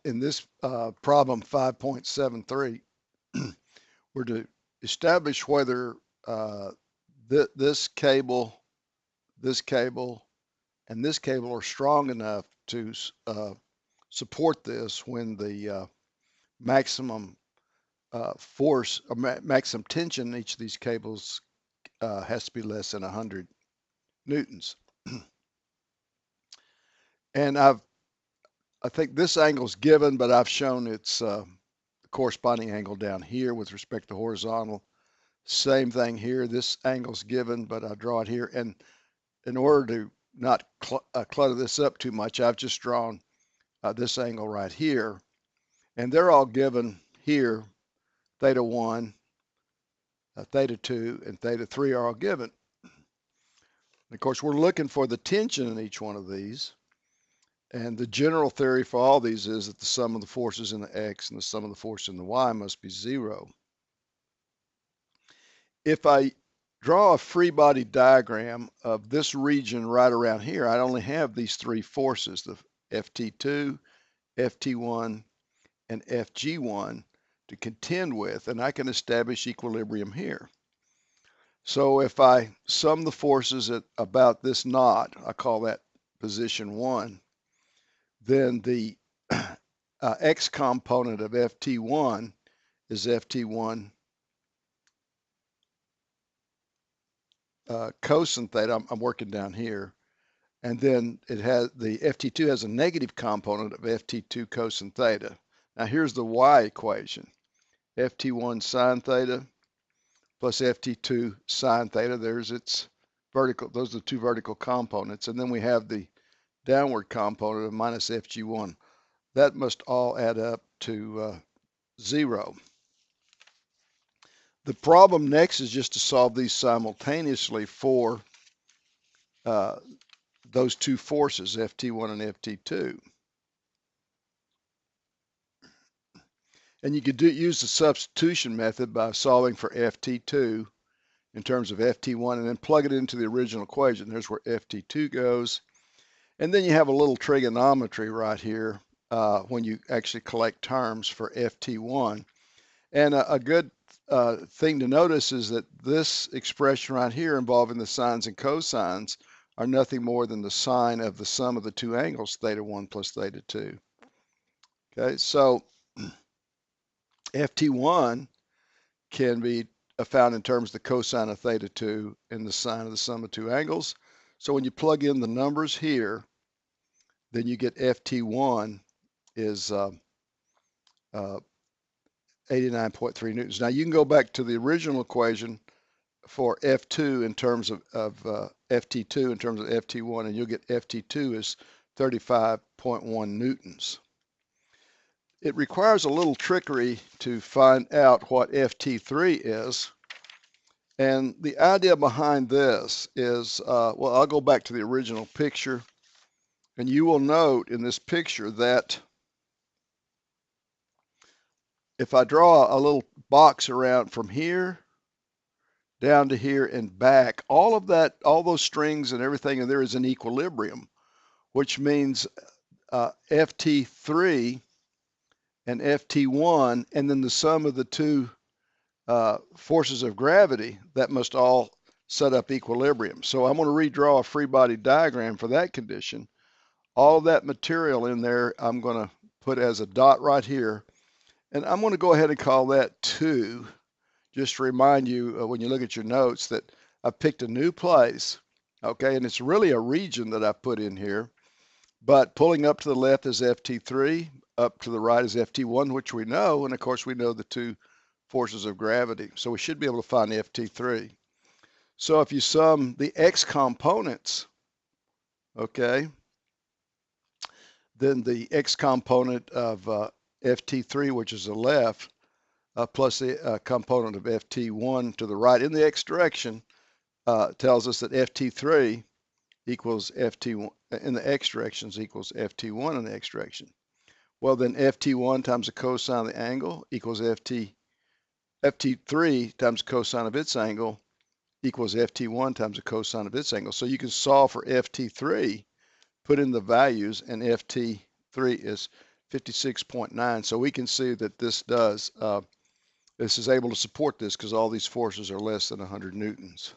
In this problem 5.73, we're to establish whether this cable, this cable, and this cable are strong enough to support this when the maximum force or maximum tension in each of these cables has to be less than 100 newtons. And I think this angle is given, but I've shown its corresponding angle down here with respect to horizontal. Same thing here. This angle's given, but I draw it here. And in order to not clutter this up too much, I've just drawn this angle right here. And they're all given here. Theta 1, theta 2, and theta 3 are all given. And of course, we're looking for the tension in each one of these. And the general theory for all these is that the sum of the forces in the x and the sum of the force in the y must be 0. If I draw a free body diagram of this region right around here, I only have these three forces, the Ft2, Ft1, and Fg1 to contend with, and I can establish equilibrium here. So if I sum the forces at about this knot, I call that position 1, then the x component of Ft1 is Ft1 cosine theta. I'm working down here. And then it has the Ft2 has a negative component of Ft2 cosine theta. Now here's the y equation. Ft1 sine theta plus Ft2 sine theta. There's its vertical. Those are the two vertical components. And then we have the downward component of minus Fg1. That must all add up to 0. The problem next is just to solve these simultaneously for those two forces, Ft1 and Ft2. And you could use the substitution method by solving for Ft2 in terms of Ft1 and then plug it into the original equation. There's where Ft2 goes. And then you have a little trigonometry right here when you actually collect terms for Ft1. And a good thing to notice is that this expression right here involving the sines and cosines are nothing more than the sine of the sum of the two angles, theta 1 plus theta 2. Okay, so Ft1 can be found in terms of the cosine of theta 2 and the sine of the sum of two angles. So when you plug in the numbers here, then you get Ft1 is 89.3 newtons. Now you can go back to the original equation for F2 in terms of Ft2 in terms of Ft1, and you'll get Ft2 is 35.1 newtons. It requires a little trickery to find out what Ft3 is. And the idea behind this is, well, I'll go back to the original picture, and you will note in this picture that if I draw a little box around from here down to here and back, all of that, all those strings and everything in there is in equilibrium, which means Ft3 and Ft1, and then the sum of the two forces of gravity, that must all set up equilibrium. So I'm going to redraw a free body diagram for that condition. All of that material in there, I'm going to put as a dot right here. And I'm going to go ahead and call that 2, just to remind you when you look at your notes that I picked a new place, okay, and it's really a region that I put in here, but pulling up to the left is Ft3, up to the right is Ft1, which we know, and of course we know the two forces of gravity, so we should be able to find Ft3. So if you sum the x components, okay, then the x component of Ft3, which is the left, plus the component of Ft1 to the right in the x direction tells us that Ft3 equals Ft1 in the x directions equals Ft1 in the x direction. Well, then Ft1 times the cosine of the angle equals Ft3 times the cosine of its angle equals Ft1 times the cosine of its angle. So you can solve for Ft3, put in the values, and Ft3 is 56.9. So we can see that this does, this is able to support this because all these forces are less than 100 newtons.